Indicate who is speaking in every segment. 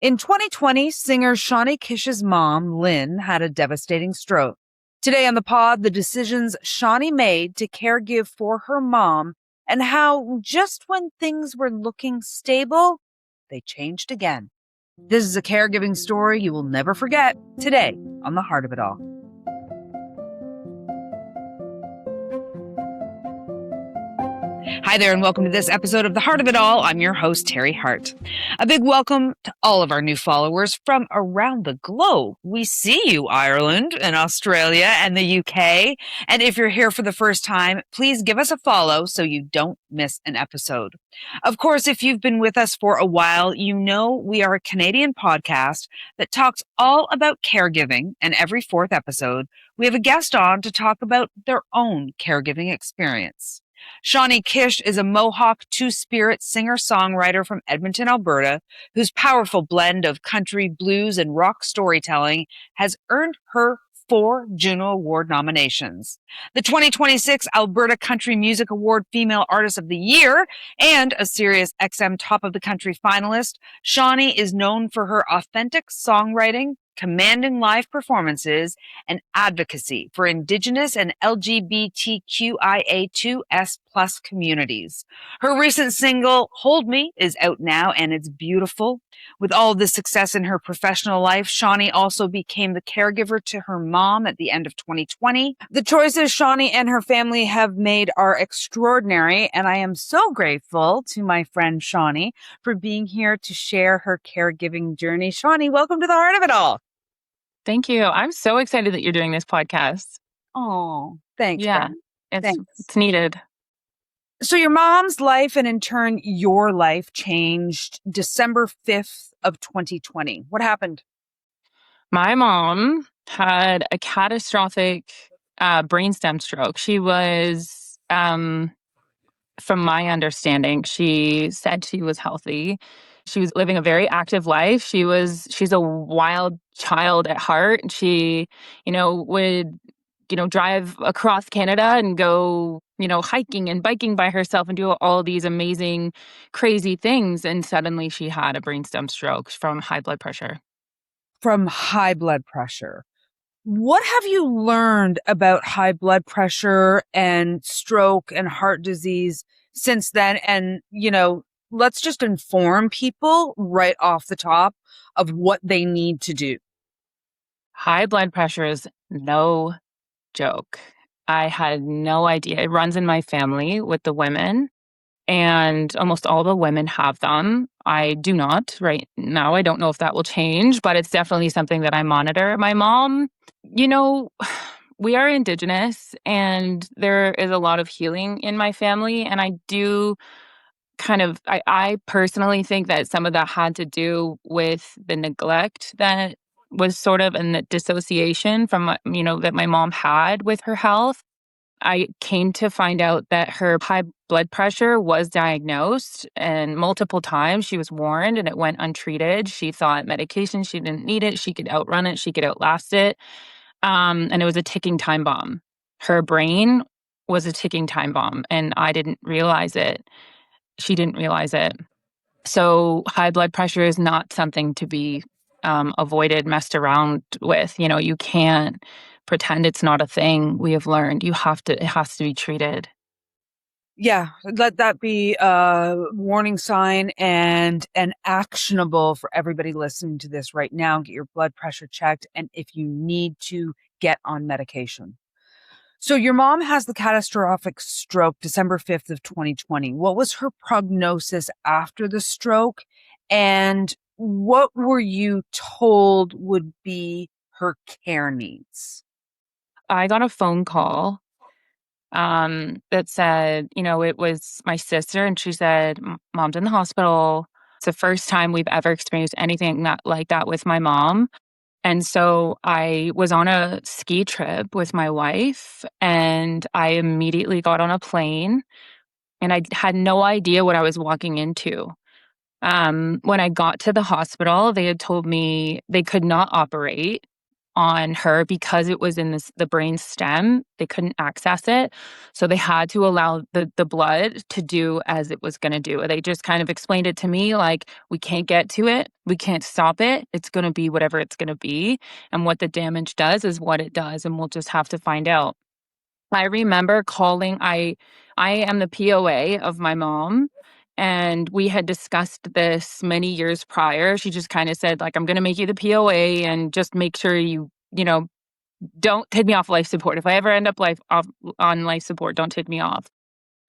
Speaker 1: In 2020, singer Shawnee Kish's mom, Lynn, had a devastating stroke. Today on the pod, the decisions Shawnee made to caregive for her mom and how just when things were looking stable, they changed again. This is a caregiving story you will never forget today on the Heart of It All. Hi there, and welcome to this episode of The Heart of It All. I'm your host, Teri Hart. A big welcome to all of our new followers from around the globe. We see you, Ireland and Australia and the UK. And if you're here for the first time, please give us a follow so you don't miss an episode. Of course, if you've been with us for a while, you know we are a Canadian podcast that talks all about caregiving. And every fourth episode, we have a guest on to talk about their own caregiving experience. Shawnee Kish is a Mohawk two-spirit singer-songwriter from Edmonton, Alberta, whose powerful blend of country, blues, and rock storytelling has earned her 4 JUNO Award nominations. The 2026 Alberta Country Music Award Female Artist of the Year and a Sirius XM Top of the Country finalist, Shawnee is known for her authentic songwriting, commanding live performances, and advocacy for Indigenous and LGBTQIA2S+ communities. Her recent single, Hold Me, is out now, and it's beautiful. With all this success in her professional life, Shawnee also became the caregiver to her mom at the end of 2020. The choices Shawnee and her family have made are extraordinary, and I am so grateful to my friend Shawnee for being here to share her caregiving journey. Shawnee, welcome to the Heart of It All.
Speaker 2: Thank you. I'm so excited that you're doing this podcast.
Speaker 1: Oh, thanks.
Speaker 2: Yeah,
Speaker 1: friend.
Speaker 2: it's needed.
Speaker 1: So your mom's life and in turn your life changed December 5th of 2020. What happened?
Speaker 2: My mom had a catastrophic brainstem stroke. She was, from my understanding, she said she was healthy. She was living a very active life. She's a wild child at heart. She, would, drive across Canada and go, hiking and biking by herself and do all these amazing, crazy things. And suddenly she had a brainstem stroke from high blood pressure.
Speaker 1: From high blood pressure. What have you learned about high blood pressure and stroke and heart disease since then? And, let's just inform people right off the top of what they need to do.
Speaker 2: High blood pressure is no joke. I had no idea. It runs in my family with the women, and almost all the women have them. I do not right now. I don't know if that will change, but it's definitely something that I monitor. My mom, we are Indigenous, and there is a lot of healing in my family, and I do I personally think that some of that had to do with the neglect that was sort of in the dissociation from, that my mom had with her health. I came to find out that her high blood pressure was diagnosed, and multiple times she was warned and it went untreated. She thought medication, she didn't need it. She could outrun it. She could outlast it. And it was a ticking time bomb. Her brain was a ticking time bomb, and I didn't realize it. She didn't realize it. So high blood pressure is not something to be avoided, messed around with. You can't pretend it's not a thing. We have learned it has to be treated.
Speaker 1: Yeah, let that be a warning sign and actionable for everybody listening to this right now. Get your blood pressure checked, and if you need to, get on medication. So your mom has the catastrophic stroke December 5th of 2020. What was her prognosis after the stroke? And what were you told would be her care needs?
Speaker 2: I got a phone call that said, it was my sister, and she said, Mom's in the hospital. It's the first time we've ever experienced anything like that with my mom. And so I was on a ski trip with my wife, and I immediately got on a plane, and I had no idea what I was walking into. When I got to the hospital, they had told me they could not operate. on her because it was in the brain stem. They couldn't access it. So they had to allow the blood to do as it was going to do. They just kind of explained it to me like, we can't get to it. We can't stop it. It's going to be whatever it's going to be. And what the damage does is what it does. And we'll just have to find out. I remember calling, I am the POA of my mom, and we had discussed this many years prior. She just kind of said, like, I'm going to make you the POA and just make sure you know, don't take me off life support. If I ever end up on life support, don't take me off.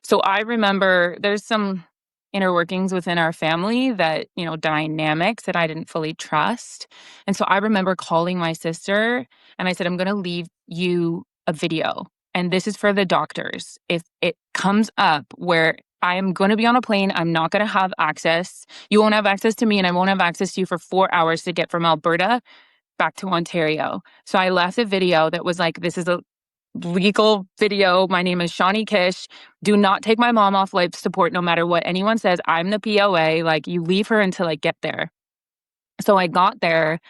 Speaker 2: So I remember there's some inner workings within our family that, dynamics that I didn't fully trust. And so I remember calling my sister and I said, I'm going to leave you a video. And this is for the doctors. If it comes up where I am going to be on a plane, I'm not going to have access. You won't have access to me and I won't have access to you for 4 hours to get from Alberta back to Ontario. So I left a video that was like, this is a legal video. My name is Shawnee Kish. Do not take my mom off life support no matter what anyone says. I'm the POA. Like, you leave her until I get there. So I got there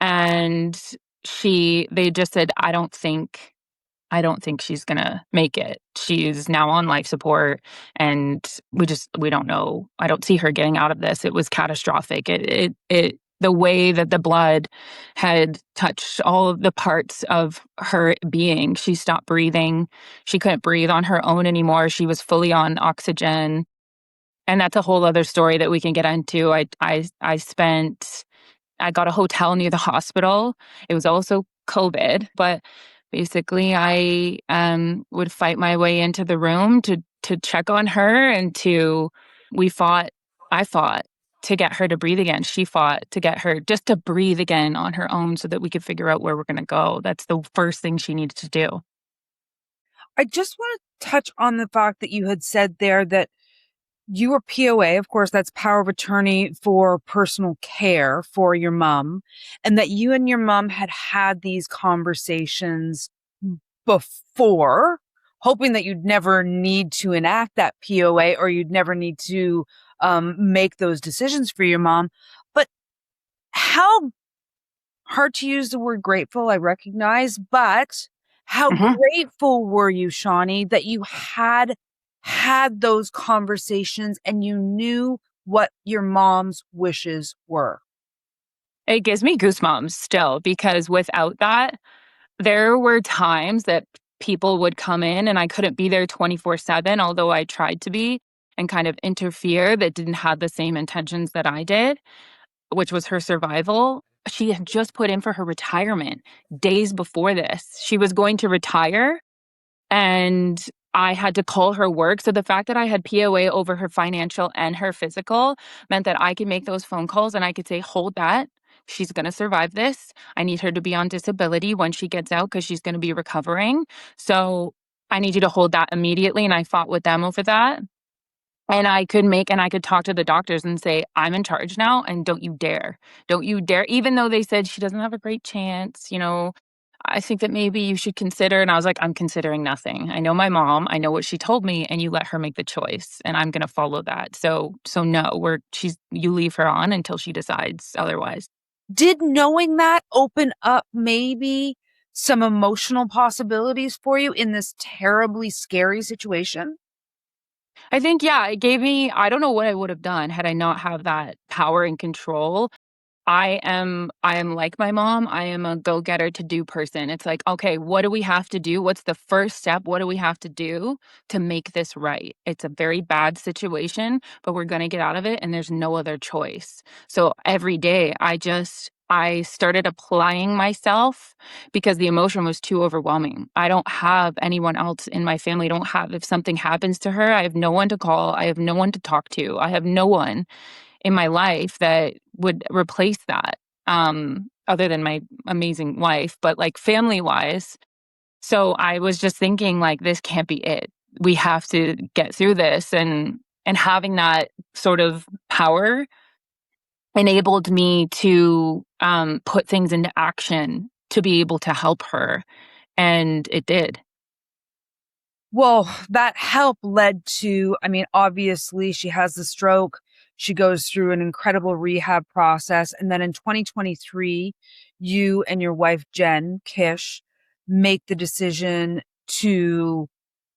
Speaker 2: and they just said, I don't think she's gonna make it. She's now on life support and we don't know. I don't see her getting out of this. It was catastrophic. The way that the blood had touched all of the parts of her being, she stopped breathing. She couldn't breathe on her own anymore. She was fully on oxygen. And that's a whole other story that we can get into. I got a hotel near the hospital. It was also COVID, but basically I would fight my way into the room to check on her and I fought to get her to breathe again. She fought to get her just to breathe again on her own so that we could figure out where we're going to go. That's the first thing she needed to do.
Speaker 1: I just want to touch on the fact that you had said there that you were POA, of course, that's power of attorney for personal care for your mom, and that you and your mom had these conversations before, hoping that you'd never need to enact that POA or you'd never need to make those decisions for your mom. But how hard to use the word grateful, I recognize, but how grateful were you, Shawnee, that you had those conversations and you knew what your mom's wishes were?
Speaker 2: It gives me goosebumps still because without that, there were times that people would come in and I couldn't be there 24/7, although I tried to be and kind of interfere that didn't have the same intentions that I did, which was her survival. She had just put in for her retirement days before this. She was going to retire and I had to call her work. So the fact that I had POA over her financial and her physical meant that I could make those phone calls and I could say, hold that. She's going to survive this. I need her to be on disability when she gets out because she's going to be recovering. So I need you to hold that immediately. And I fought with them over that. And I could talk to the doctors and say, I'm in charge now. And don't you dare, even though they said she doesn't have a great chance, I think that maybe you should consider. And I was like, I'm considering nothing. I know my mom. I know what she told me, and you let her make the choice, and I'm going to follow that. So no, you leave her on until she decides otherwise.
Speaker 1: Did knowing that open up maybe some emotional possibilities for you in this terribly scary situation?
Speaker 2: I think, yeah, it gave me, I don't know what I would have done had I not have that power and control. I am like my mom. I am a go-getter to do person. It's like, okay, what do we have to do? What's the first step? What do we have to do to make this right? It's a very bad situation, but we're going to get out of it and there's no other choice. So every day I started applying myself because the emotion was too overwhelming. I don't have anyone else in my family. If something happens to her, I have no one to call. I have no one to talk to. I have no one in my life that would replace that, other than my amazing wife, but like family wise. So I was just thinking like, this can't be it. We have to get through this. And having that sort of power enabled me to put things into action to be able to help her. And it did.
Speaker 1: Well, that help led to, I mean, obviously she has the stroke. She goes through an incredible rehab process. And then in 2023, you and your wife, Jen Kish, make the decision to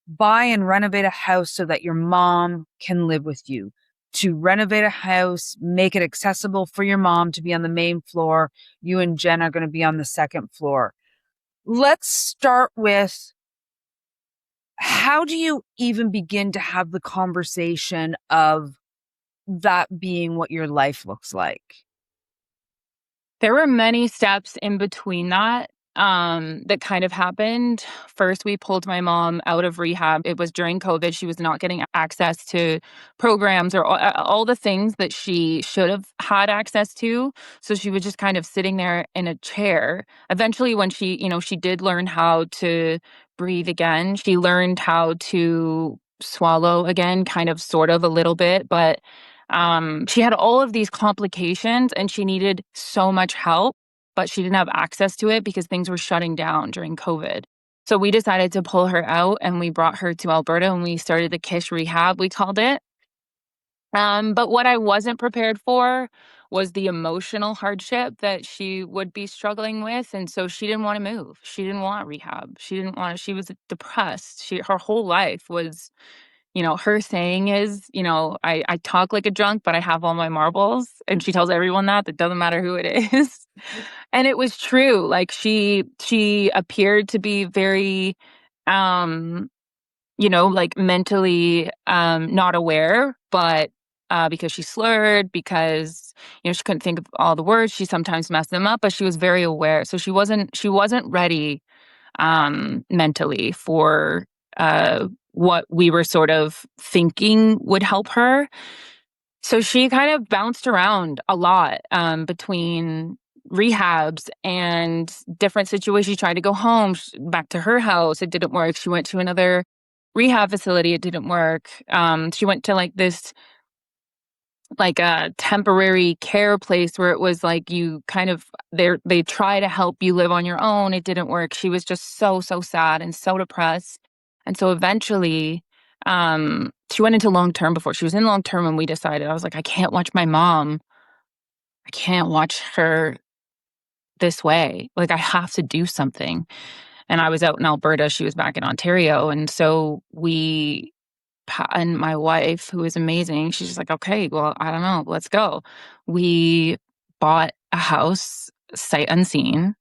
Speaker 1: buy and renovate a house so that your mom can live with you. To renovate a house, make it accessible for your mom to be on the main floor. You and Jen are going to be on the second floor. Let's start with, how do you even begin to have the conversation of that being what your life looks like?
Speaker 2: There were many steps in between that kind of happened. First, we pulled my mom out of rehab. It was during COVID. She was not getting access to programs or all the things that she should have had access to. So she was just kind of sitting there in a chair. Eventually, when she did learn how to breathe again, she learned how to swallow again, kind of, sort of, a little bit, but she had all of these complications and she needed so much help, but she didn't have access to it because things were shutting down during COVID. So we decided to pull her out and we brought her to Alberta and we started the Kish Rehab, we called it. But what I wasn't prepared for was the emotional hardship that she would be struggling with. And so she didn't want to move. She didn't want rehab. She was depressed. Her whole life was, her saying is, I talk like a drunk, but I have all my marbles. And she tells everyone that doesn't matter who it is. And it was true. Like she appeared to be very, like, mentally not aware, but because she slurred, because she couldn't think of all the words, she sometimes messed them up, but she was very aware. So she wasn't ready mentally for what we were sort of thinking would help her. So she kind of bounced around a lot between rehabs and different situations. She tried to go home, back to her house. It didn't work. She went to another rehab facility. It didn't work. She went to like a temporary care place where it was like you kind of they try to help you live on your own. It didn't work. She was just so sad and so depressed. And so eventually she went into long term. Before she was in long term, and we decided, I was like, I can't watch my mom. I can't watch her this way. Like, I have to do something. And I was out in Alberta, she was back in Ontario, and so and my wife, who is amazing, she's just like, okay, well, I don't know, let's go. We bought a house sight unseen,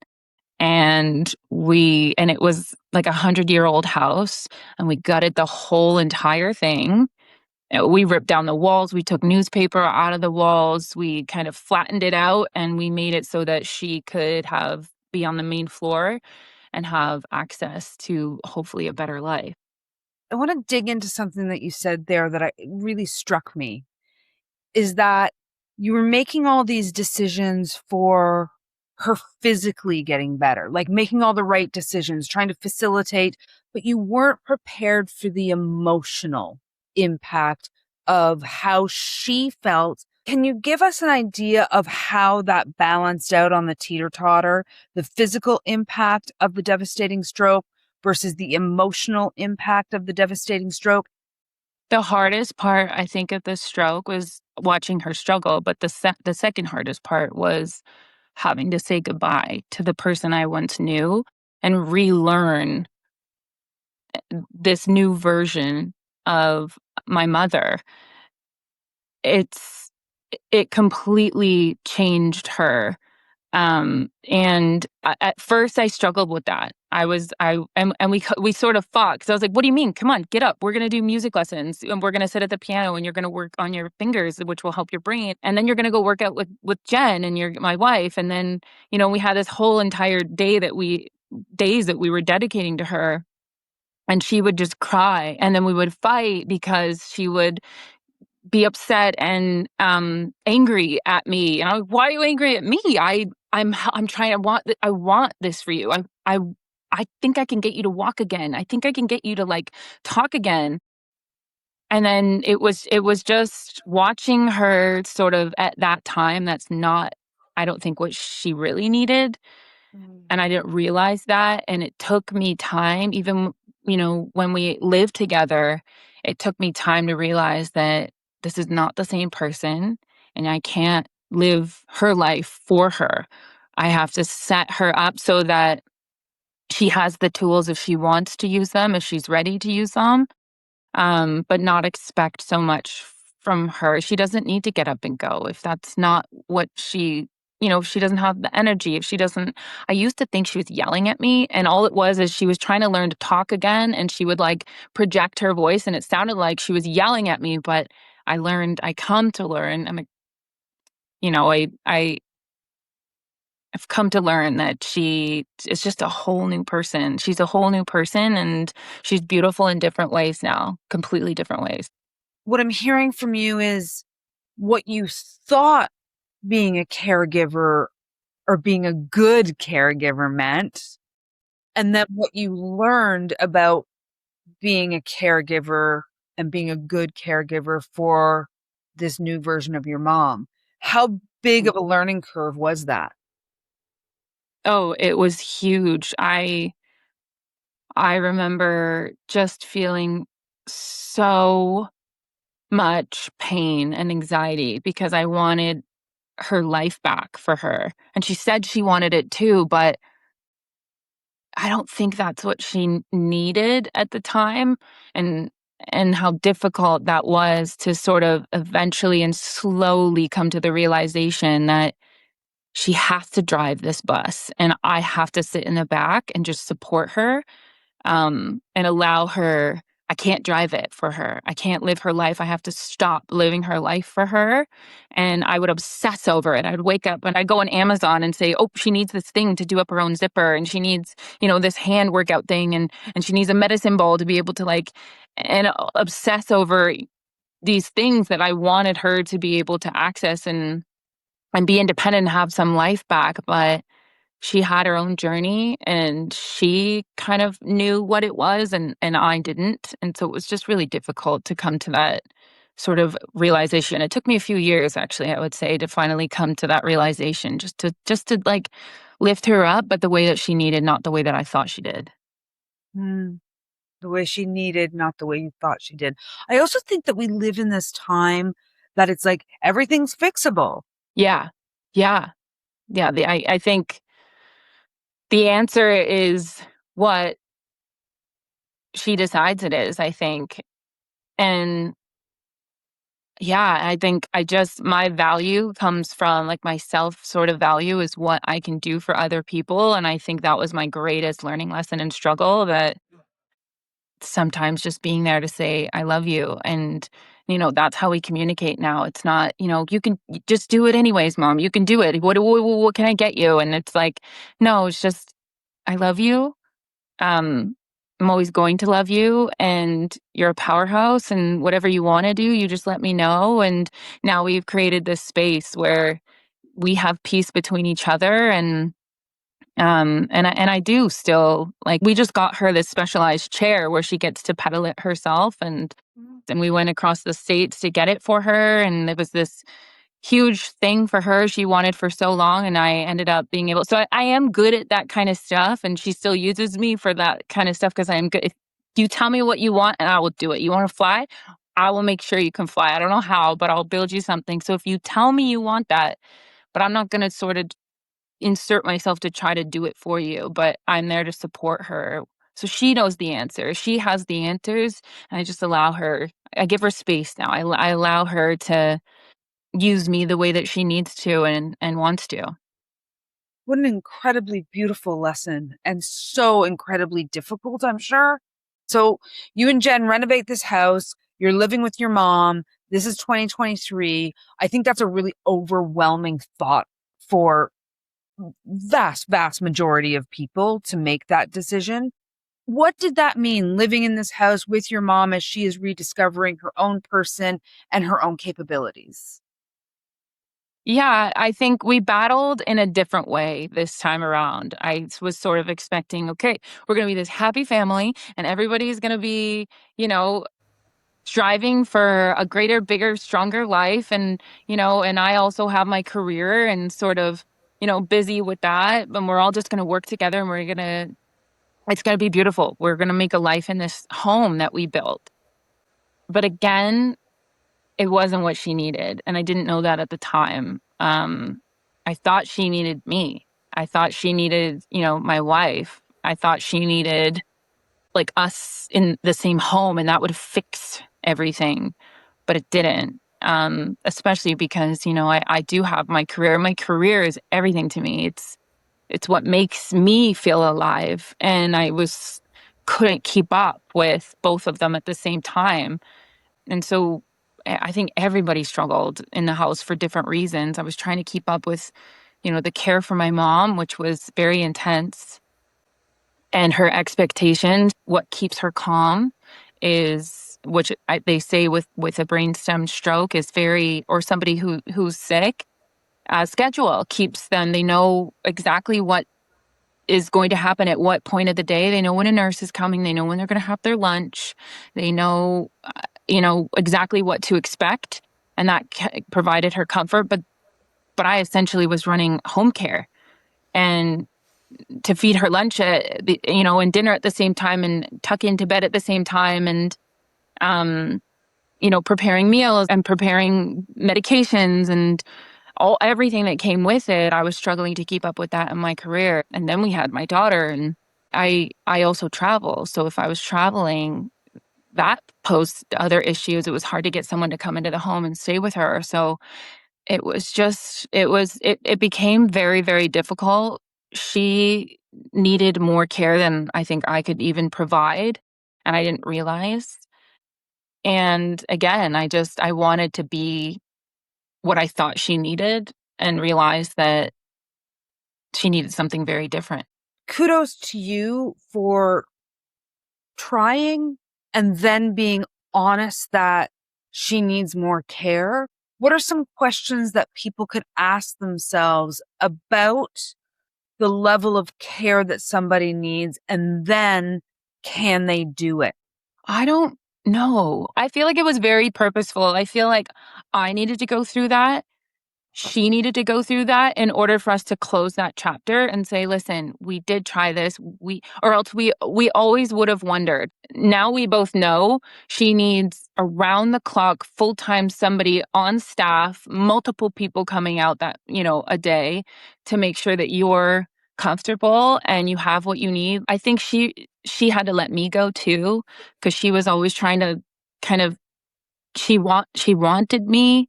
Speaker 2: and it was like 100-year-old house, and we gutted the whole entire thing. We ripped down the walls, we took newspaper out of the walls, we kind of flattened it out, and we made it so that she could be on the main floor and have access to hopefully a better life.
Speaker 1: I want to dig into something that you said there that really struck me, is that you were making all these decisions for her physically getting better, like making all the right decisions, trying to facilitate, but you weren't prepared for the emotional impact of how she felt. Can you give us an idea of how that balanced out on the teeter-totter, the physical impact of the devastating stroke versus the emotional impact of the devastating stroke?
Speaker 2: The hardest part, I think, of the stroke was watching her struggle, but the second hardest part was having to say goodbye to the person I once knew and relearn this new version of my mother. It's it completely changed her. And at first I struggled with that. And we sort of fought, because I was like, what do you mean? Come on, get up. We're going to do music lessons and we're going to sit at the piano and you're going to work on your fingers, which will help your brain. And then you're going to go work out with Jen and my wife. And then, we had this whole entire days that we were dedicating to her, and she would just cry. And then we would fight because she would be upset and angry at me. And I was, why are you angry at me? I'm trying. I want this for you. I think I can get you to walk again. I think I can get you to, like, talk again. And then it was just watching her sort of at that time. That's not, I don't think, what she really needed. And I didn't realize that. And it took me time, even, when we lived together, it took me time to realize that this is not the same person, and I can't live her life for her. I have to set her up so that she has the tools if she wants to use them, if she's ready to use them, but not expect so much from her. She doesn't need to get up and go if that's not what if she doesn't have the energy, if she doesn't. I used to think she was yelling at me, and all it was is she was trying to learn to talk again, and she would like project her voice, and it sounded like she was yelling at me, but I come to learn, I've come to learn that she is just a whole new person. She's a whole new person, and she's beautiful in different ways now, completely different ways.
Speaker 1: What I'm hearing from you is what you thought being a caregiver or being a good caregiver meant, and then what you learned about being a caregiver and being a good caregiver for this new version of your mom. How big of a learning curve was that?
Speaker 2: Oh, it was huge. I remember just feeling so much pain and anxiety because I wanted her life back for her. And she said she wanted it too, but I don't think that's what she needed at the time, and how difficult that was to sort of eventually and slowly come to the realization that she has to drive this bus and I have to sit in the back and just support her, and allow her. I can't drive it for her. I can't live her life. I have to stop living her life for her. And I would obsess over it. I'd wake up and I'd go on Amazon and say, oh, she needs this thing to do up her own zipper. And she needs, this hand workout thing. And she needs a medicine ball to be able to and obsess over these things that I wanted her to be able to access and be independent and have some life back. But she had her own journey and she kind of knew what it was and I didn't. And so it was just really difficult to come to that sort of realization. It took me a few years actually, I would say, to finally come to that realization, just to like lift her up, but the way that she needed, not the way that I thought she did.
Speaker 1: Mm, the way she needed, not the way you thought she did. I also think that we live in this time that it's like everything's fixable.
Speaker 2: Yeah. Yeah. Yeah. I think the answer is what she decides it is, I think. And yeah, I think my value comes from like my self sort of value is what I can do for other people. And I think that was my greatest learning lesson and struggle, that sometimes just being there to say, I love you. And, that's how we communicate now. It's not, you just do it anyways, mom. You can do it. What can I get you? And it's like, no, it's just, I love you. um, I'm always going to love you, and you're a powerhouse, and whatever you want to do, you just let me know. And now we've created this space where we have peace between each other. And I do still, like, we just got her this specialized chair where she gets to pedal it herself, and we went across the states to get it for her, and it was this huge thing for her she wanted for so long, and I ended up being able. So I am good at that kind of stuff, and she still uses me for that kind of stuff because I am good. If you tell me what you want and I will do it. You want to fly? I will make sure you can fly. I don't know how, but I'll build you something. So if you tell me you want that, but I'm not going to sort of insert myself to try to do it for you, but I'm there to support her. So she knows the answer. She has the answers, and I just allow her. I give her space now. I allow her to use me the way that she needs to and wants to.
Speaker 1: What an incredibly beautiful lesson and so incredibly difficult, I'm sure. So you and Jen renovate this house. You're living with your mom. This is 2023. I think that's a really overwhelming thought for vast majority of people to make that decision. What did that mean, living in this house with your mom as she is rediscovering her own person and her own capabilities?
Speaker 2: Yeah, I think we battled in a different way this time around. I was sort of expecting, okay, we're going to be this happy family and everybody's going to be, striving for a greater, bigger, stronger life. And I also have my career and sort of, busy with that. And we're all just going to work together and it's going to be beautiful. We're going to make a life in this home that we built. But again, it wasn't what she needed. And I didn't know that at the time. I thought she needed me. I thought she needed, my wife. I thought she needed like us in the same home and that would fix everything, but it didn't. Especially because, I do have my career. My career is everything to me. It's what makes me feel alive. And couldn't keep up with both of them at the same time. And so I think everybody struggled in the house for different reasons. I was trying to keep up with, the care for my mom, which was very intense, and her expectations. What keeps her calm is, they say with a brainstem stroke is or somebody who's sick, schedule keeps them. They know exactly what is going to happen at what point of the day. They know when a nurse is coming. They know when they're going to have their lunch. They know, exactly what to expect. And that provided her comfort. But I essentially was running home care and to feed her lunch and dinner at the same time and tuck into bed at the same time. And, preparing meals and preparing medications and everything that came with it. I was struggling to keep up with that in my career. And then we had my daughter, and I also travel. So if I was traveling, that posed other issues. It was hard to get someone to come into the home and stay with her. So it became very, very difficult. She needed more care than I think I could even provide, and I didn't realize. And again, I wanted to be what I thought she needed and realized that she needed something very different.
Speaker 1: Kudos to you for trying and then being honest that she needs more care. What are some questions that people could ask themselves about the level of care that somebody needs, and then can they do it?
Speaker 2: I don't know. I feel like it was very purposeful. I feel like I needed to go through that. She needed to go through that in order for us to close that chapter and say, listen, we did try this. Or else we always would have wondered. Now we both know she needs around the clock, full-time somebody on staff, multiple people coming out a day to make sure that you're comfortable and you have what you need. I think she had to let me go too, because she was always trying to kind of, she wanted me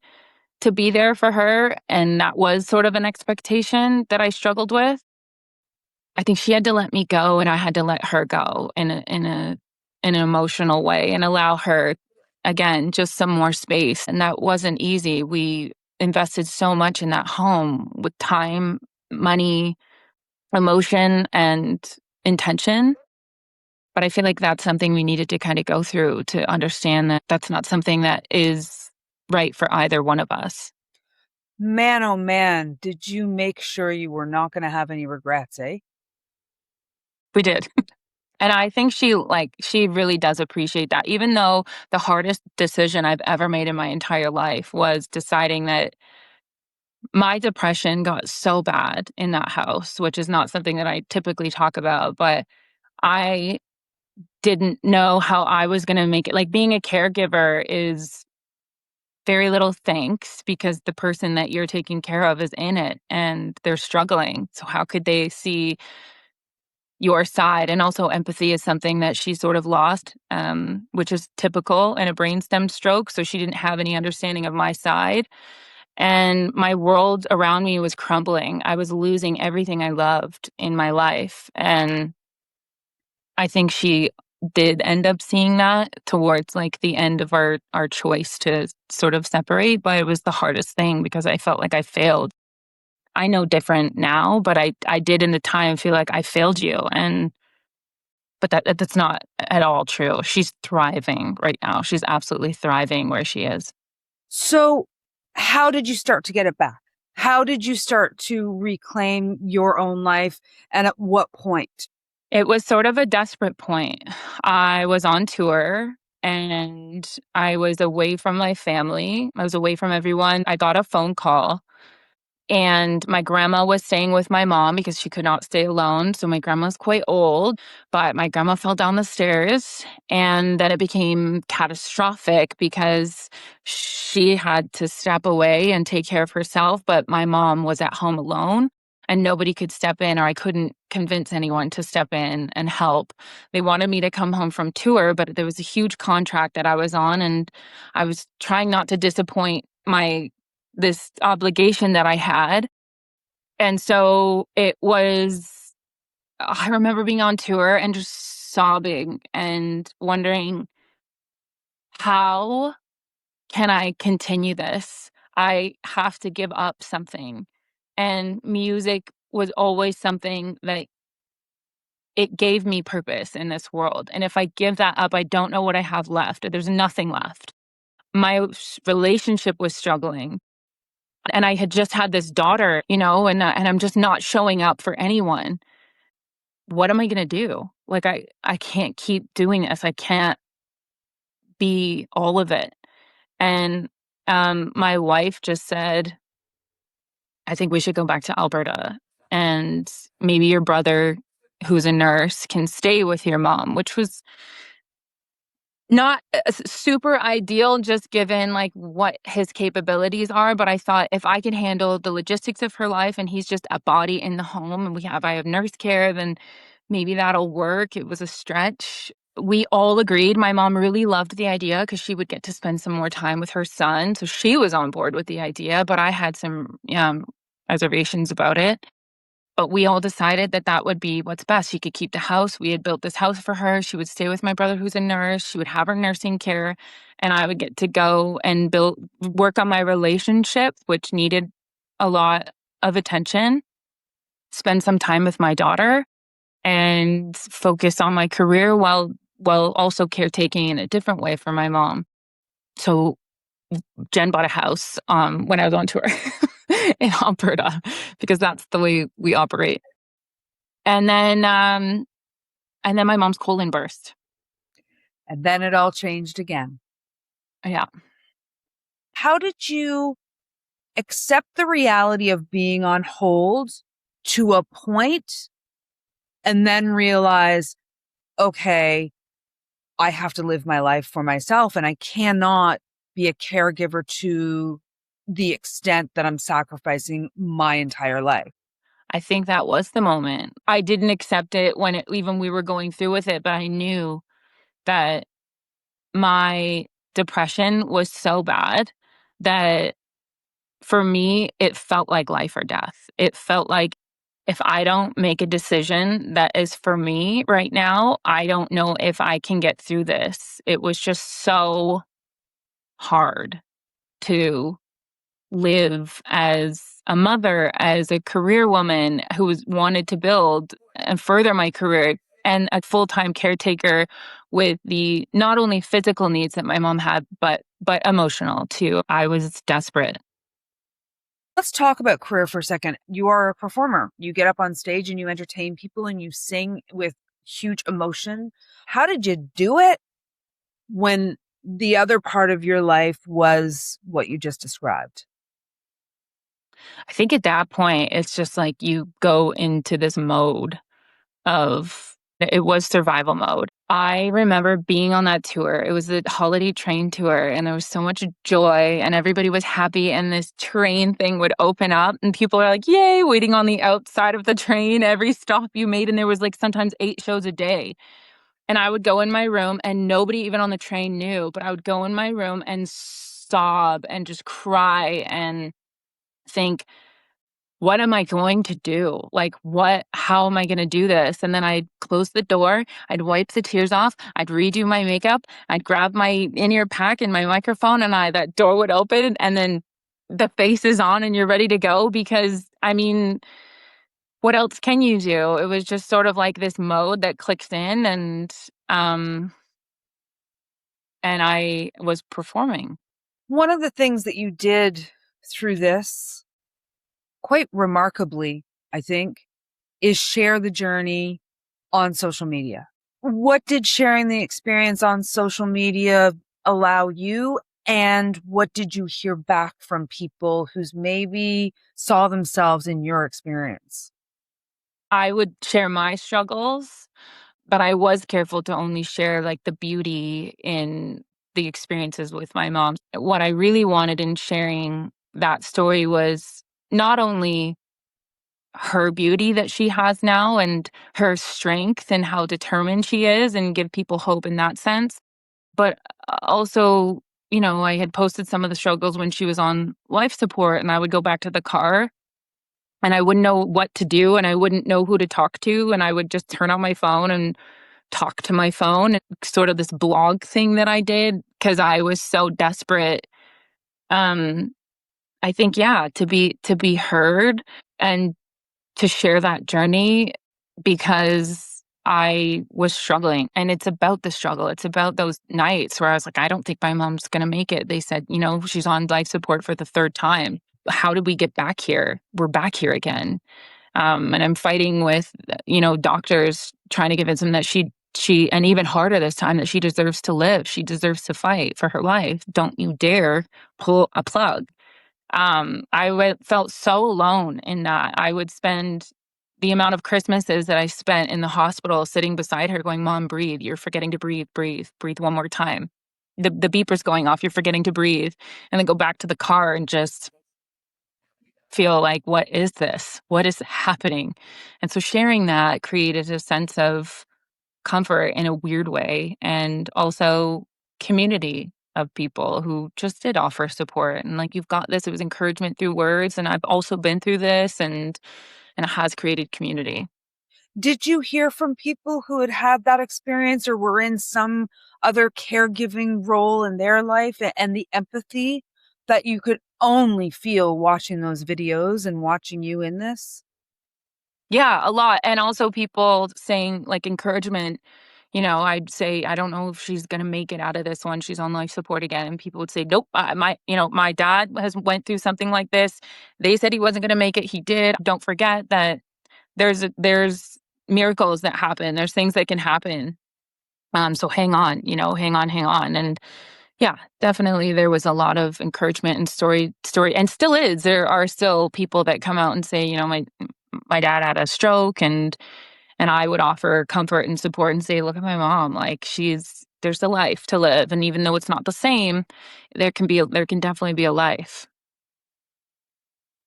Speaker 2: to be there for her, and that was sort of an expectation that I struggled with. I think she had to let me go, and I had to let her go in an emotional way and allow her, again, just some more space. And that wasn't easy. We invested so much in that home with time, money, emotion, and intention. But I feel like that's something we needed to kind of go through to understand that that's not something that is right for either one of us.
Speaker 1: Man, oh man, did you make sure you were not going to have any regrets, eh?
Speaker 2: We did. And I think she really does appreciate that. Even though the hardest decision I've ever made in my entire life was deciding that my depression got so bad in that house, which is not something that I typically talk about, but I didn't know how I was going to make it. Like, being a caregiver is very little thanks because the person that you're taking care of is in it and they're struggling. So how could they see your side? And also empathy is something that she sort of lost, which is typical in a brainstem stroke. So she didn't have any understanding of my side. And my world around me was crumbling. I was losing everything I loved in my life. And I think she did end up seeing that towards like the end of our choice to sort of separate. But it was the hardest thing because I felt like I failed. I know different now, but I did in the time feel like I failed you. But that's not at all true. She's thriving right now. She's absolutely thriving where she is.
Speaker 1: So how did you start to get it back? How did you start to reclaim your own life? And at what point?
Speaker 2: It was sort of a desperate point. I was on tour and I was away from my family. I was away from everyone. I got a phone call And my grandma was staying with my mom because she could not stay alone. So my grandma's quite old, but my grandma fell down the stairs, and then it became catastrophic because she had to step away and take care of herself. But my mom was at home alone and nobody could step in, or I couldn't convince anyone to step in and help. They wanted me to come home from tour, but there was a huge contract that I was on, and I was trying not to disappoint this obligation that I had. And so I remember being on tour and just sobbing and wondering, how can I continue this? I have to give up something. And music was always something that it gave me purpose in this world. And if I give that up, I don't know what I have left. There's nothing left. My relationship was struggling. And I had just had this daughter, and I'm just not showing up for anyone. What am I gonna do? Like, I can't keep doing this. I can't be all of it. And, my wife just said, "I think we should go back to Alberta, and maybe your brother, who's a nurse, can stay with your mom," which was not super ideal just given, like, what his capabilities are, but I thought if I can handle the logistics of her life and he's just a body in the home and I have nurse care, then maybe that'll work. It was a stretch. We all agreed. My mom really loved the idea because she would get to spend some more time with her son, so she was on board with the idea, but I had some, reservations about it. But we all decided that that would be what's best. She could keep the house. We had built this house for her. She would stay with my brother, who's a nurse. She would have her nursing care, and I would get to go and work on my relationship, which needed a lot of attention, spend some time with my daughter, and focus on my career while also caretaking in a different way for my mom. So Jen bought a house when I was on tour in Alberta because that's the way we operate. And then my mom's colon burst.
Speaker 1: And then it all changed again.
Speaker 2: Yeah.
Speaker 1: How did you accept the reality of being on hold to a point and then realize, okay, I have to live my life for myself and I cannot be a caregiver to the extent that I'm sacrificing my entire life?
Speaker 2: I think that was the moment. I didn't accept it even we were going through with it, but I knew that my depression was so bad that for me, it felt like life or death. It felt like if I don't make a decision that is for me right now, I don't know if I can get through this. It was just so hard to live as a mother, as a career woman wanted to build and further my career, and a full-time caretaker with the not only physical needs that my mom had, but emotional too. I was desperate.
Speaker 1: Let's talk about career for a second. You are a performer. You get up on stage and you entertain people and you sing with huge emotion. How did you do it when the other part of your life was what you just described?
Speaker 2: I think at that point, it's just like you go into this mode of it was survival mode. I remember being on that tour. It was a holiday train tour, and there was so much joy, and everybody was happy. And this train thing would open up, and people are like, "Yay!" waiting on the outside of the train every stop you made. And there was like sometimes 8 shows a day. And I would go in my room, and nobody even on the train knew, but I would go in my room and sob and just cry and think, what am I going to do? Like, how am I going to do this? And then I'd close the door, I'd wipe the tears off, I'd redo my makeup, I'd grab my in-ear pack and my microphone, and that door would open, and then the face is on and you're ready to go because, I mean, what else can you do? It was just sort of like this mode that clicks in, and I was performing.
Speaker 1: One of the things that you did through this, quite remarkably, I think, is share the journey on social media. What did sharing the experience on social media allow you And what did you hear back from people who's maybe saw themselves in your experience?
Speaker 2: I would share my struggles, but I was careful to only share like the beauty in the experiences with my mom. What I really wanted in sharing that story was not only her beauty that she has now and her strength and how determined she is and give people hope in that sense, but also, I had posted some of the struggles when she was on life support, and I would go back to the car and I wouldn't know what to do and I wouldn't know who to talk to, and I would just turn on my phone and talk to my phone, sort of this blog thing that I did because I was so desperate. Um, I think, yeah, to be heard and to share that journey because I was struggling. And it's about the struggle. It's about those nights where I was like, I don't think my mom's going to make it. They said, she's on life support for the third time. How did we get back here? We're back here again. And I'm fighting with, doctors trying to convince them that and even harder this time, that she deserves to live. She deserves to fight for her life. Don't you dare pull a plug. Felt so alone in that. I would spend the amount of Christmases that I spent in the hospital sitting beside her going, Mom, breathe. You're forgetting to breathe, breathe, breathe one more time. The beeper's going off. You're forgetting to breathe. And then go back to the car and just feel like, what is this? What is happening? And so sharing that created a sense of comfort in a weird way, and also community of people who just did offer support and like, you've got this. It was encouragement through words, and I've also been through this, and it has created community.
Speaker 1: Did you hear from people who had had that experience or were in some other caregiving role in their life, and the empathy that you could only feel watching those videos and watching you in this?
Speaker 2: Yeah, a lot. And also people saying like encouragement. I'd say, I don't know if she's gonna make it out of this one. She's on life support again. And people would say, nope, my dad has went through something like this. They said he wasn't gonna make it. He did. Don't forget that there's miracles that happen. There's things that can happen. So hang on, hang on, hang on. And yeah, definitely there was a lot of encouragement and story, and still is. There are still people that come out and say, my dad had a stroke, and I would offer comfort and support and say, look at my mom, like there's a life to live. And even though it's not the same, there can definitely be a life.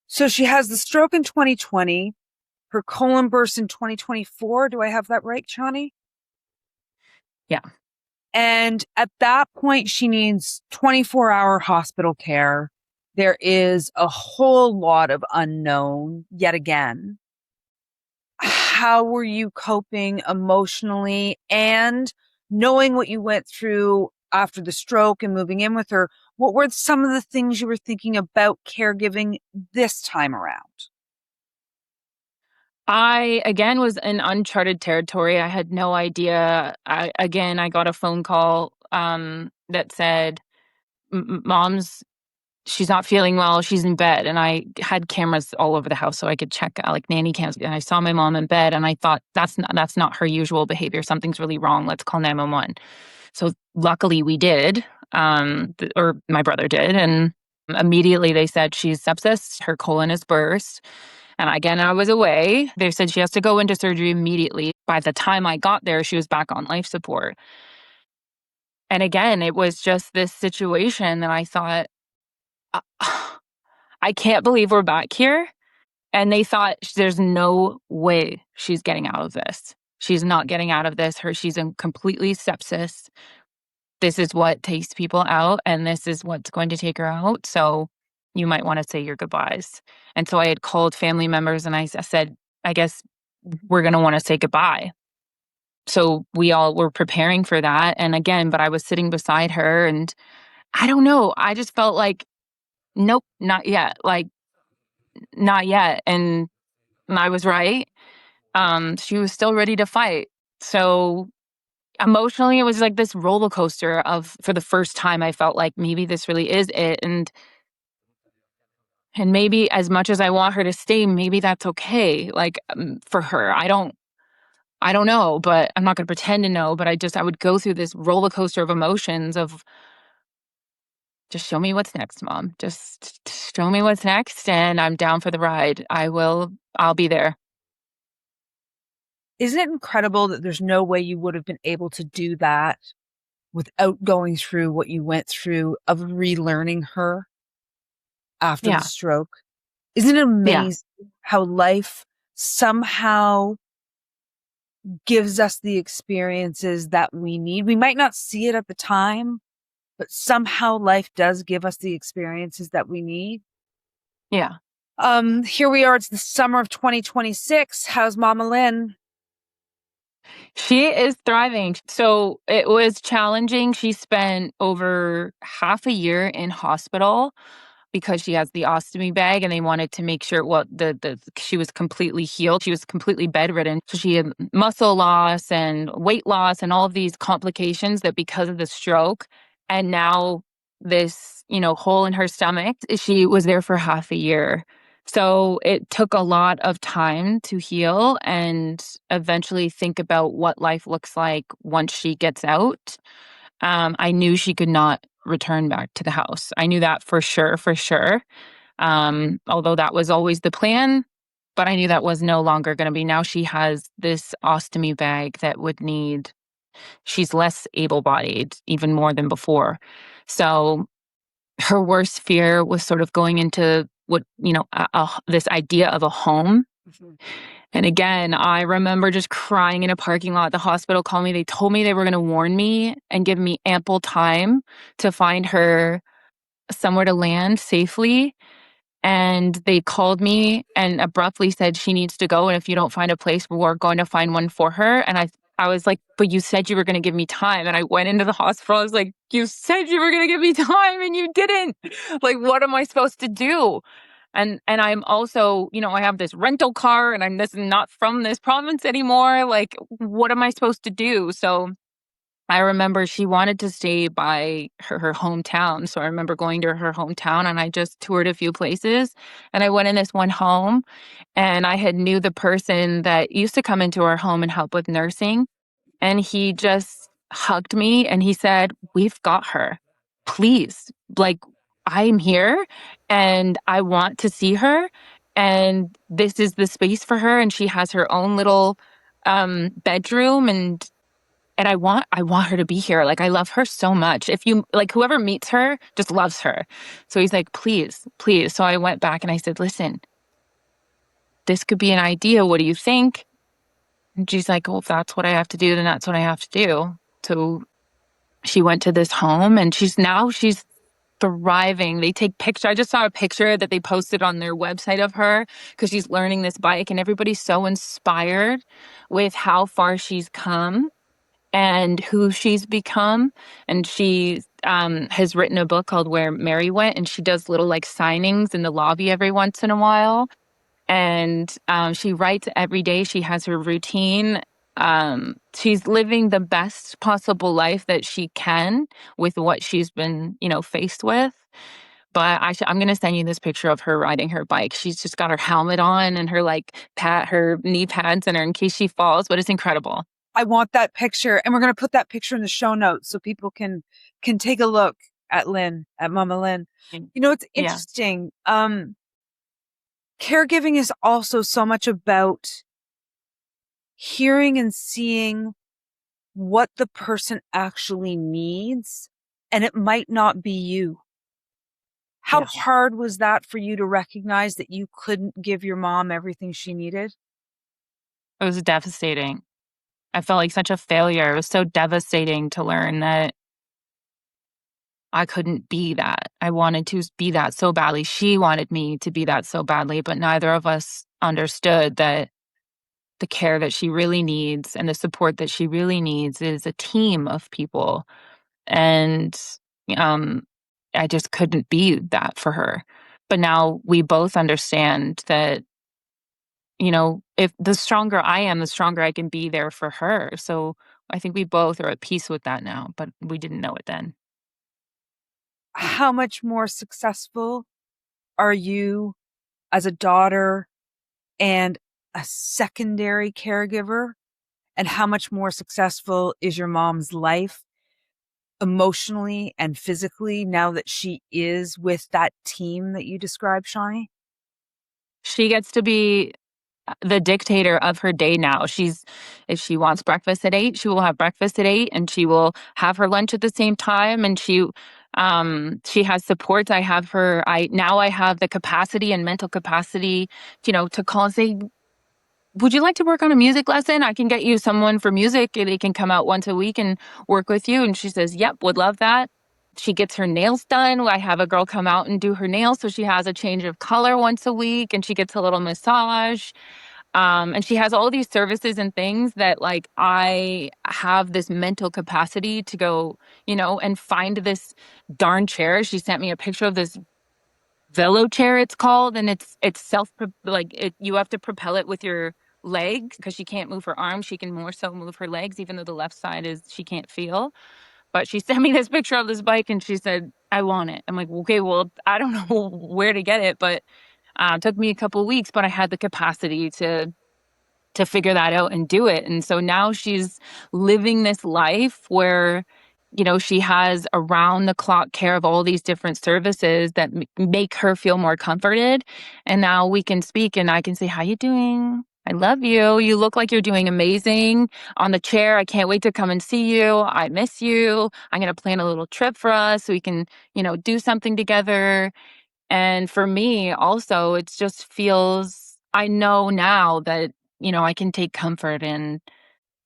Speaker 1: So she has the stroke in 2020, her colon burst in 2024. Do I have that right, Shawnee?
Speaker 2: Yeah.
Speaker 1: And at that point, she needs 24-hour hospital care. There is a whole lot of unknown yet again. How were you coping emotionally, and knowing what you went through after the stroke and moving in with her? What were some of the things you were thinking about caregiving this time around?
Speaker 2: I, again, was in uncharted territory. I had no idea. I got a phone call that said, Mom's, she's not feeling well. She's in bed. And I had cameras all over the house so I could check like nanny cams. And I saw my mom in bed and I thought, that's not her usual behavior. Something's really wrong. Let's call 911. So luckily we did, or my brother did. And immediately they said she's sepsis, her colon is burst. And again, I was away. They said she has to go into surgery immediately. By the time I got there, she was back on life support. And again, it was just this situation that I thought, uh, I can't believe we're back here. And they thought, there's no way she's getting out of this. She's not getting out of this. She's in completely sepsis. This is what takes people out, and this is what's going to take her out. So you might want to say your goodbyes. And so I had called family members and I said, I guess we're going to want to say goodbye. So we all were preparing for that. And again, but I was sitting beside her, and I don't know. I just felt like, nope, not yet. Like, not yet. And I was right. She was still ready to fight. So emotionally, it was like this roller coaster of, for the first time, I felt like maybe this really is it. And maybe as much as I want her to stay, maybe that's okay. Like, for her, I don't know, but I'm not going to pretend to know. But I would go through this roller coaster of emotions of, just show me what's next, Mom. Just show me what's next, and I'm down for the ride. I'll be there.
Speaker 1: Isn't it incredible that there's no way you would have been able to do that without going through what you went through of relearning her after the
Speaker 2: Yeah.
Speaker 1: stroke? Isn't it
Speaker 2: Yeah.
Speaker 1: amazing how life somehow gives us the experiences that we need? We might not see it at the time, but somehow life does give us the experiences that we need.
Speaker 2: Yeah.
Speaker 1: Here we are. It's the summer of 2026. How's Mama Lynn?
Speaker 2: She is thriving. So it was challenging. She spent over half a year in hospital because she has the ostomy bag, and they wanted to make sure, well, the she was completely healed. She was completely bedridden. So she had muscle loss and weight loss and all of these complications that because of the stroke, and now this, hole in her stomach, she was there for half a year. So it took a lot of time to heal and eventually think about what life looks like once she gets out. I knew she could not return back to the house. I knew that for sure, for sure. Although that was always the plan, but I knew that was no longer going to be. Now she has this ostomy bag that would need, she's less able bodied, even more than before. So her worst fear was sort of going into what, this idea of a home.
Speaker 1: Mm-hmm.
Speaker 2: And again, I remember just crying in a parking lot. The hospital called me. They told me they were going to warn me and give me ample time to find her somewhere to land safely. And they called me and abruptly said she needs to go. And if you don't find a place, we're going to find one for her. And I was like, but you said you were going to give me time. And I went into the hospital. I was like, you said you were going to give me time and you didn't. Like, what am I supposed to do? And I'm also, I have this rental car and I'm not from this province anymore. Like, what am I supposed to do? So I remember she wanted to stay by her hometown. So I remember going to her hometown and I just toured a few places. And I went in this one home and I had knew the person that used to come into our home and help with nursing. And he just hugged me and he said, "We've got her. Please, like, I'm here and I want to see her. And this is the space for her. And she has her own little bedroom and I want her to be here. Like, I love her so much. If you like, whoever meets her just loves her." So he's like, "Please, please." So I went back and I said, "Listen, this could be an idea. What do you think?" And she's like, "Well, if that's what I have to do, then that's what I have to do." So she went to this home and she's thriving. They take pictures. I just saw a picture that they posted on their website of her because she's learning this bike, and everybody's so inspired with how far she's come and who she's become. And she has written a book called Where Mary Went, and she does little like signings in the lobby every once in a while. And she writes every day. She has her routine. She's living the best possible life that she can with what she's been, faced with. But I'm going to send you this picture of her riding her bike. She's just got her helmet on and her her knee pads in her in case she falls. But it's incredible.
Speaker 1: I want that picture, and we're going to put that picture in the show notes so people can take a look at Lynn, at Mama Lynn. It's
Speaker 2: Yeah,
Speaker 1: interesting. Caregiving is also so much about hearing and seeing what the person actually needs, and it might not be you. How
Speaker 2: yeah.
Speaker 1: hard was that for you to recognize that you couldn't give your mom everything she needed?
Speaker 2: It was devastating. I felt like such a failure. It was so devastating to learn that I couldn't be that. I wanted to be that so badly. She wanted me to be that so badly, but neither of us understood that the care that she really needs and the support that she really needs is a team of people. And um, I just couldn't be that for her. But now we both understand that, if the stronger I am, the stronger I can be there for her. So I think we both are at peace with that now, but we didn't know it then.
Speaker 1: How much more successful are you as a daughter and a secondary caregiver? And how much more successful is your mom's life emotionally and physically now that she is with that team that you described, Shawnee?
Speaker 2: She gets to be the dictator of her day now. If she wants breakfast at 8, she will have breakfast at 8, and she will have her lunch at the same time. And she has support. I have the capacity and mental capacity, to call and say, would you like to work on a music lesson? I can get you someone for music. They can come out once a week and work with you. And she says, yep, would love that. She gets her nails done. I have a girl come out and do her nails. So she has a change of color once a week, and she gets a little massage. And she has all these services and things that, like, I have this mental capacity to go, and find this darn chair. She sent me a picture of this Velo chair, it's called, and it's you have to propel it with your legs because she can't move her arms. She can more so move her legs, even though the left side is she can't feel. But she sent me this picture of this bike and she said, I want it. I'm like, okay, well, I don't know where to get it, but it took me a couple of weeks, but I had the capacity to figure that out and do it. And so now she's living this life where, she has around the clock care of all these different services that make her feel more comforted. And now we can speak and I can say, how you doing? I love you. You look like you're doing amazing on the chair. I can't wait to come and see you. I miss you. I'm going to plan a little trip for us so we can, do something together. And for me also, it just feels, I know now that, I can take comfort in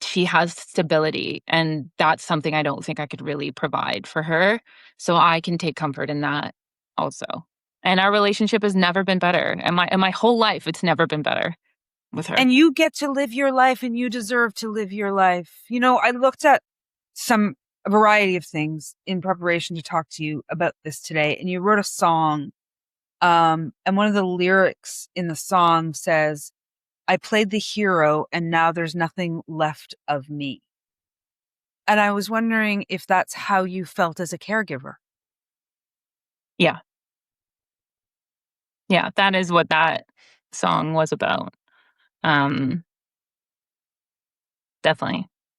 Speaker 2: she has stability. And that's something I don't think I could really provide for her. So I can take comfort in that also. And our relationship has never been better. And my whole life, it's never been better with her.
Speaker 1: And you get to live your life and you deserve to live your life. I looked at a variety of things in preparation to talk to you about this today. And you wrote a song. And one of the lyrics in the song says, I played the hero and now there's nothing left of me. And I was wondering if that's how you felt as a caregiver.
Speaker 2: Yeah. Yeah, that is what that song was about. Definitely.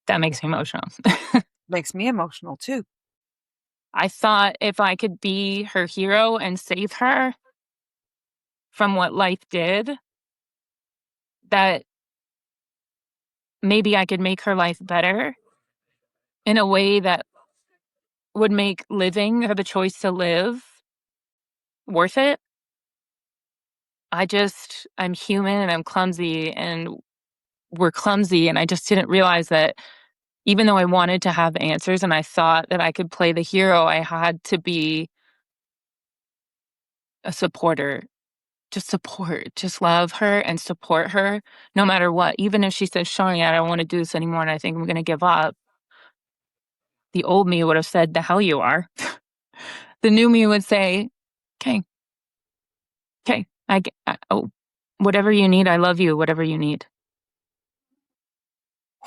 Speaker 2: That makes me emotional.
Speaker 1: Makes me emotional too.
Speaker 2: I thought if I could be her hero and save her from what life did, that maybe I could make her life better in a way that would make living or the choice to live worth it. I'm human and I'm clumsy and we're clumsy. And I just didn't realize that even though I wanted to have answers and I thought that I could play the hero, I had to be a supporter. Just love her and support her no matter what. Even if she says, Shawnee, I don't want to do this anymore and I think I'm going to give up. The old me would have said, the hell you are. The new me would say, okay, whatever you need, I love you, whatever you need.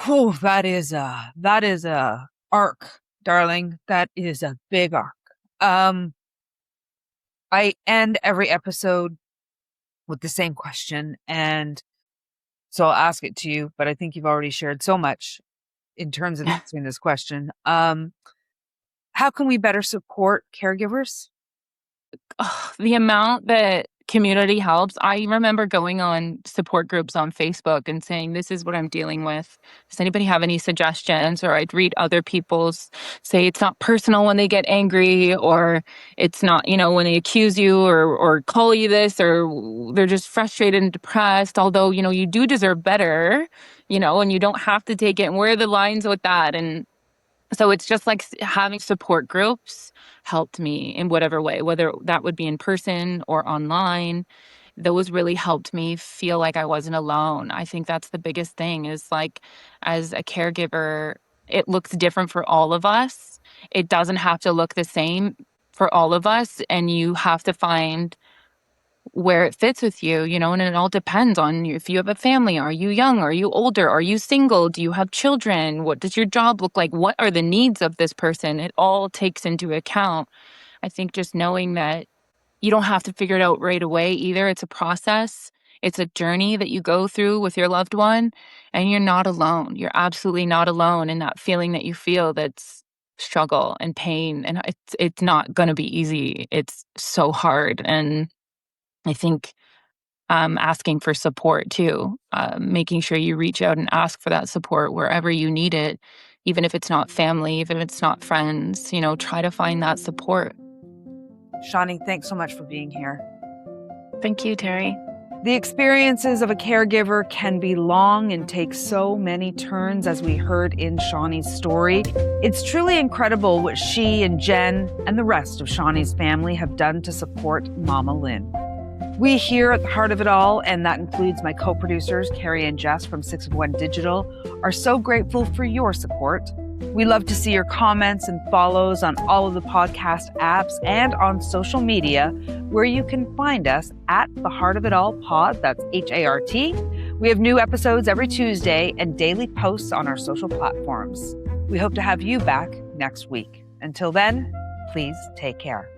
Speaker 1: Oh, that is a arc, darling. That is a big arc. I end every episode with the same question, and so I'll ask it to you, but I think you've already shared so much in terms of answering this question. How can we better support caregivers?
Speaker 2: The amount that community helps. I remember going on support groups on Facebook and saying, this is what I'm dealing with. Does anybody have any suggestions? Or I'd read other people's say it's not personal when they get angry, or it's not, when they accuse you or call you this, or they're just frustrated and depressed. Although, you do deserve better, and you don't have to take it. And where are the lines with that? And so it's just like having support groups helped me in whatever way, whether that would be in person or online. Those really helped me feel like I wasn't alone. I think that's the biggest thing is like, as a caregiver, it looks different for all of us. It doesn't have to look the same for all of us. And you have to find where it fits with you, and it all depends on you. If you have a family, are you young? Are you older? Are you single? Do you have children? What does your job look like? What are the needs of this person? It all takes into account. I think just knowing that you don't have to figure it out right away either. It's a process. It's a journey that you go through with your loved one, and you're not alone. You're absolutely not alone in that feeling that you feel that's struggle and pain, and it's not going to be easy. It's so hard. And I think asking for support too, making sure you reach out and ask for that support wherever you need it, even if it's not family, even if it's not friends, try to find that support.
Speaker 1: Shawnee, thanks so much for being here.
Speaker 2: Thank you, Teri.
Speaker 1: The experiences of a caregiver can be long and take so many turns, as we heard in Shawnee's story. It's truly incredible what she and Jen and the rest of Shawnee's family have done to support Mama Lynn. We here at the Heart of It All, and that includes my co-producers, Carrie and Jess from 6 of 1 Digital, are so grateful for your support. We love to see your comments and follows on all of the podcast apps and on social media, where you can find us at the Heart of It All Pod, that's HART. We have new episodes every Tuesday and daily posts on our social platforms. We hope to have you back next week. Until then, please take care.